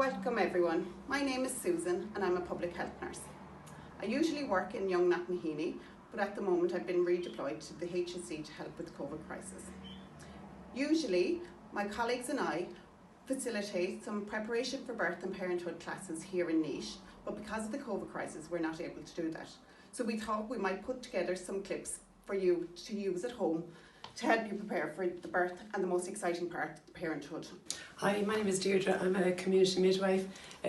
Welcome everyone. My name is Susan and I'm a public health nurse. I usually work in Young Natanahini, but at the moment I've been redeployed to the HSE to help with the COVID crisis. Usually my colleagues and I facilitate some preparation for birth and parenthood classes here in Niche, but because of the COVID crisis we're not able to do that. So we thought we might put together some clips for you to use at home to help you prepare for the birth and the most exciting part, parenthood. Hi, my name is Deirdre. I'm a community midwife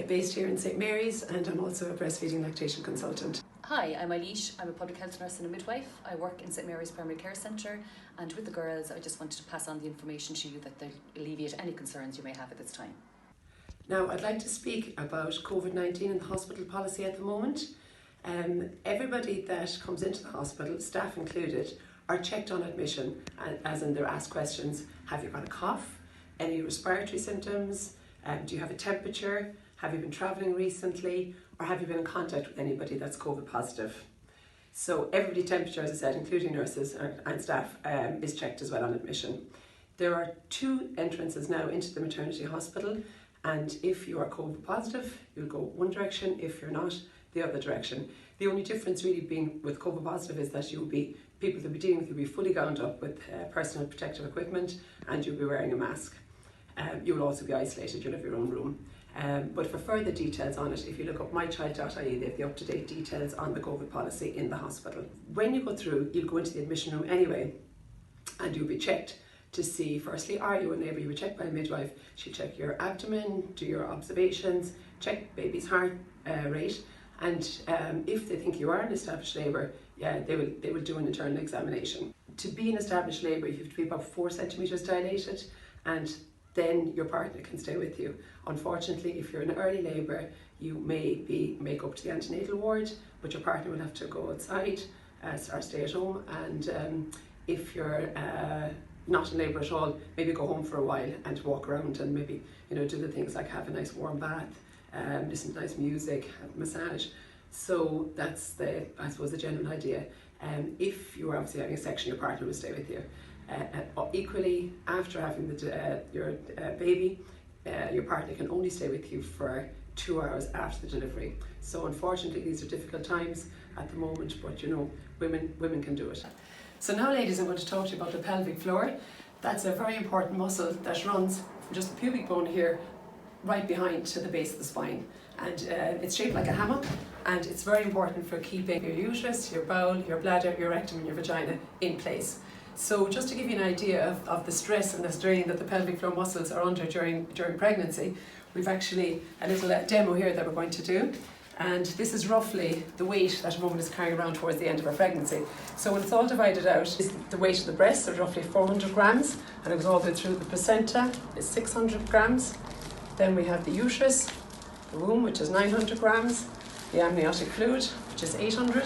based here in St Mary's, and I'm also a breastfeeding lactation consultant. Hi, I'm Eilish. I'm a public health nurse and a midwife. I work in St Mary's Primary Care Centre, and with the girls I just wanted to pass on the information to you that will alleviate any concerns you may have at this time. Now I'd like to speak about COVID-19 and the hospital policy at the moment. Everybody that comes into the hospital, staff included, are checked on admission, as in they're asked questions. Have you got a cough? Any respiratory symptoms? Do you have a temperature? Have you been travelling recently? Or have you been in contact with anybody that's COVID positive? So everybody's temperature, as I said, including nurses and staff, is checked as well on admission. There are 2 entrances now into the maternity hospital, and if you are COVID positive, you'll go one direction. If you're not, the other direction. The only difference really being with COVID positive is that people that will be dealing with you will be fully gowned up with personal protective equipment, and you'll be wearing a mask. You will also be isolated, you'll have your own room. But for further details on it, if you look up mychild.ie, they have the up-to-date details on the COVID policy in the hospital. When you go through, you'll go into the admission room anyway, and you'll be checked to see, firstly, are you a labour? You'll be checked by a midwife. She'll check your abdomen, do your observations, check baby's heart rate, and if they think you are in established labour, they will do an internal examination. To be in established labour, you have to be about 4 centimetres dilated, and then your partner can stay with you. Unfortunately, if you're in early labour, you may make up to the antenatal ward, but your partner will have to go outside or stay at home. And if you're not in labour at all, maybe go home for a while and walk around and maybe do the things like have a nice warm bath, listen to nice music, have a massage. So that's the general idea. If you are obviously having a section, your partner will stay with you. Equally, after having your baby, your partner can only stay with you for 2 hours after the delivery. So unfortunately, these are difficult times at the moment, but women can do it. So now, ladies, I'm going to talk to you about the pelvic floor. That's a very important muscle that runs from just the pubic bone here right behind to the base of the spine, and it's shaped like a hammock, and it's very important for keeping your uterus, your bowel, your bladder, your rectum and your vagina in place. So just to give you an idea of the stress and the strain that the pelvic floor muscles are under during pregnancy, we've actually a little demo here that we're going to do, and this is roughly the weight that a woman is carrying around towards the end of her pregnancy. So when it's all divided out, is the weight of the breast is roughly 400 grams, and it goes all the way through the placenta is 600 grams. Then we have the uterus, the womb, which is 900 grams, the amniotic fluid, which is 800,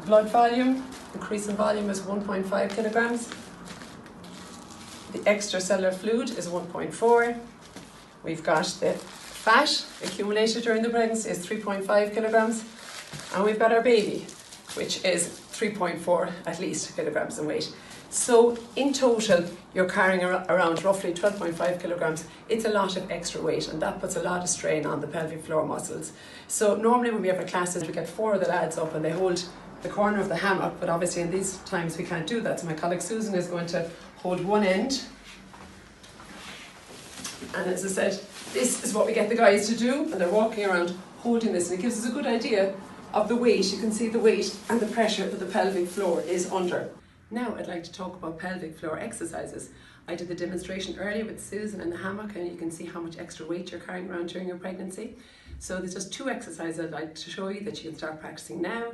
blood volume, increase in volume is 1.5 kilograms, the extracellular fluid is 1.4, we've got the fat accumulated during the pregnancy is 3.5 kilograms, and we've got our baby, which is 3.4 at least kilograms in weight. So in total, you're carrying around roughly 12.5 kilograms. It's a lot of extra weight, and that puts a lot of strain on the pelvic floor muscles. So normally when we have our classes, we get 4 of the lads up and they hold the corner of the hammock, but obviously in these times we can't do that. So my colleague Susan is going to hold one end. And as I said, this is what we get the guys to do, and they're walking around holding this, and it gives us a good idea of the weight. You can see the weight and the pressure that the pelvic floor is under. Now I'd like to talk about pelvic floor exercises. I did the demonstration earlier with Susan in the hammock, and you can see how much extra weight you're carrying around during your pregnancy. So there's just 2 exercises I'd like to show you that you can start practicing now,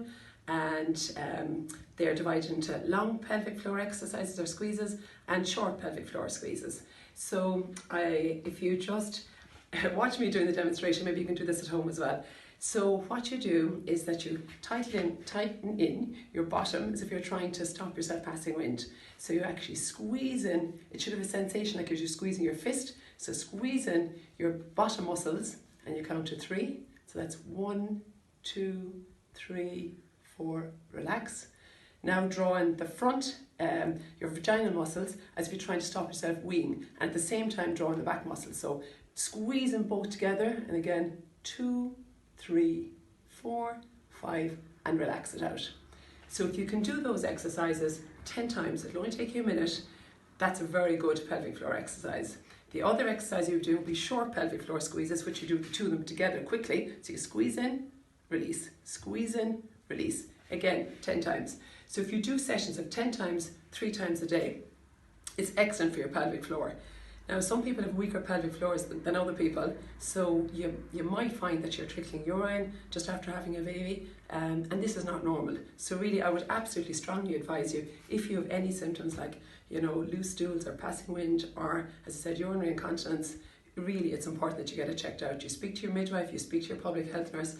and they're divided into long pelvic floor exercises or squeezes and short pelvic floor squeezes. So if you just watch me doing the demonstration, maybe you can do this at home as well. So what you do is that you tighten in your bottom as if you're trying to stop yourself passing wind. So you actually squeeze in. It should have a sensation like you're squeezing your fist. So squeeze in your bottom muscles and you count to 3. So that's 1, 2, 3, 4, relax. Now draw in the front, your vaginal muscles as if you're trying to stop yourself weeing, and at the same time draw in the back muscles. So squeeze them both together, and again, 2, 3, 4, 5, and relax it out. So if you can do those exercises 10 times, it'll only take you a minute. That's a very good pelvic floor exercise. The other exercise you do will be short pelvic floor squeezes, which you do the two of them together quickly. So you squeeze in, release, squeeze in, release. Again, 10 times. So if you do sessions of 10 times, 3 times a day, it's excellent for your pelvic floor. Now, some people have weaker pelvic floors than other people, so you might find that you're trickling urine just after having a baby, and this is not normal. So really, I would absolutely strongly advise you, if you have any symptoms like, loose stools or passing wind, or, as I said, urinary incontinence, really it's important that you get it checked out. You speak to your midwife, you speak to your public health nurse.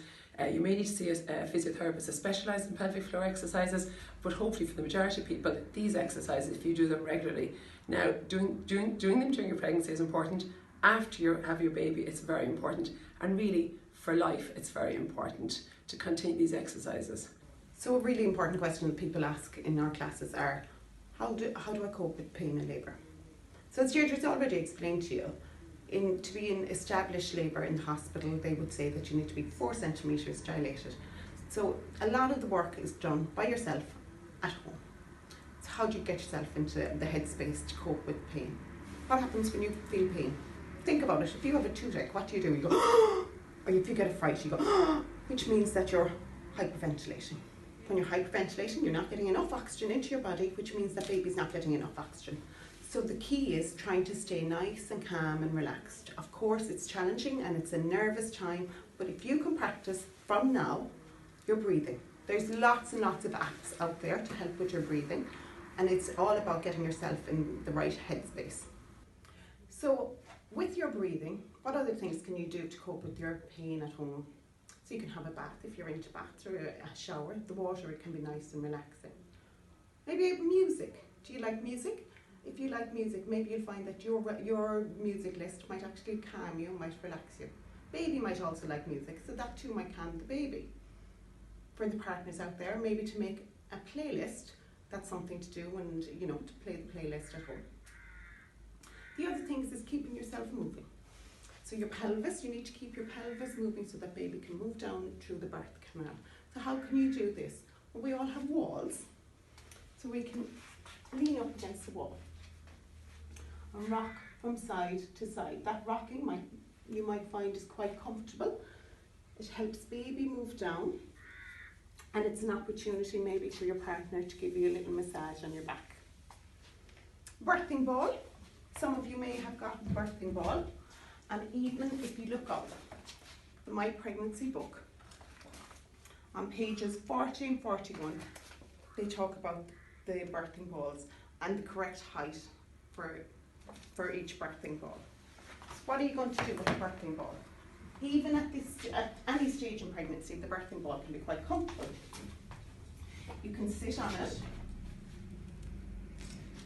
You may need to see a physiotherapist that specialises in pelvic floor exercises, but hopefully for the majority of people, these exercises, if you do them regularly. Now, doing them during your pregnancy is important. After you have your baby, it's very important. And really, for life, it's very important to continue these exercises. So a really important question that people ask in our classes are, how do I cope with pain in labour? So as Deirdre's already explained to you, to be in established labour in the hospital, they would say that you need to be 4 centimetres dilated. So a lot of the work is done by yourself at home. So how do you get yourself into the headspace to cope with pain? What happens when you feel pain? Think about it. If you have a toothache, what do? You go, or if you get a fright, you go, which means that you're hyperventilating. When you're hyperventilating, you're not getting enough oxygen into your body, which means that baby's not getting enough oxygen. So the key is trying to stay nice and calm and relaxed. Of course, it's challenging and it's a nervous time, but if you can practice from now, your breathing. There's lots and lots of apps out there to help with your breathing, and it's all about getting yourself in the right headspace. So with your breathing, what other things can you do to cope with your pain at home? So you can have a bath if you're into baths, or a shower. The water, it can be nice and relaxing. Maybe music. Do you like music? If you like music, maybe you'll find that your music list might actually calm you, might relax you. Baby might also like music, so that too might calm the baby. For the partners out there, maybe to make a playlist, that's something to do, and to play the playlist at home. The other thing is keeping yourself moving. So your pelvis, you need to keep your pelvis moving so that baby can move down through the birth canal. So how can you do this? Well, we all have walls, so we can lean up against the wall and rock from side to side. That rocking you might find is quite comfortable. It helps baby move down, and it's an opportunity maybe for your partner to give you a little massage on your back. Birthing ball. Some of you may have got the birthing ball, and even if you look up the My Pregnancy book, on pages 40 and 41, they talk about the birthing balls and the correct height for each birthing ball. So what are you going to do with the birthing ball? Even at any stage in pregnancy, the birthing ball can be quite comfortable. You can sit on it,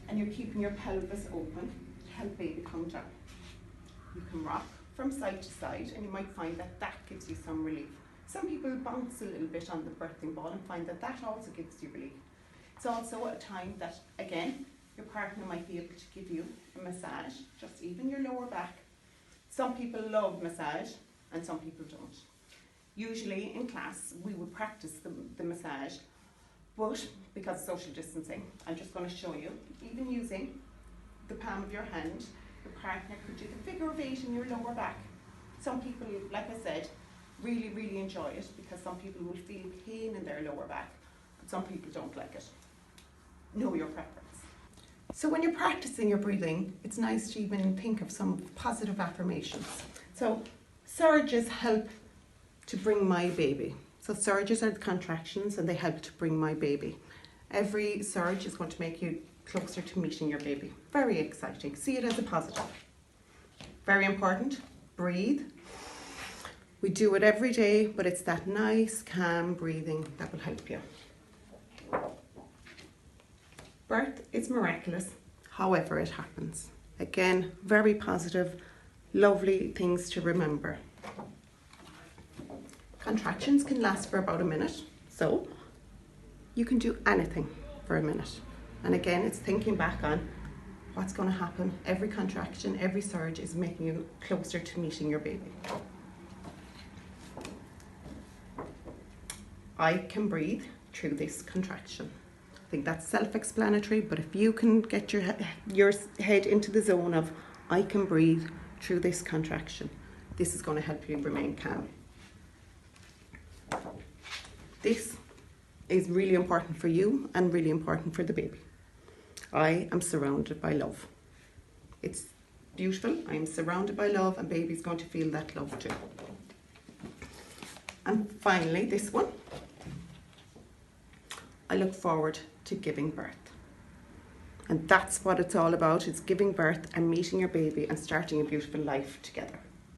and you're keeping your pelvis open to help baby come down. You can rock from side to side, and you might find that gives you some relief. Some people bounce a little bit on the birthing ball and find that also gives you relief. It's also a time that, again, your partner might be able to give you a massage, just even your lower back. Some people love massage and some people don't. Usually in class we would practice the massage, but because of social distancing, I'm just going to show you, even using the palm of your hand, your partner could do the figure of 8 in your lower back. Some people, like I said, really, really enjoy it because some people will feel pain in their lower back, and some people don't like it. Know your preference. So when you're practicing your breathing, it's nice to even think of some positive affirmations. So surges help to bring my baby. So surges are the contractions, and they help to bring my baby. Every surge is going to make you closer to meeting your baby. Very exciting. See it as a positive. Very important. Breathe. We do it every day, but it's that nice, calm breathing that will help you. Birth is miraculous, however it happens. Again, very positive, lovely things to remember. Contractions can last for about a minute, so you can do anything for a minute. And again, it's thinking back on what's going to happen? Every contraction, every surge is making you closer to meeting your baby. I can breathe through this contraction. I think that's self-explanatory, but if you can get your head into the zone of I can breathe through this contraction, this is going to help you remain calm. This is really important for you and really important for the baby. I am surrounded by love. It's beautiful. I'm surrounded by love, and baby's going to feel that love too. And finally, this one. I look forward to giving birth. And that's what it's all about, is giving birth and meeting your baby and starting a beautiful life together.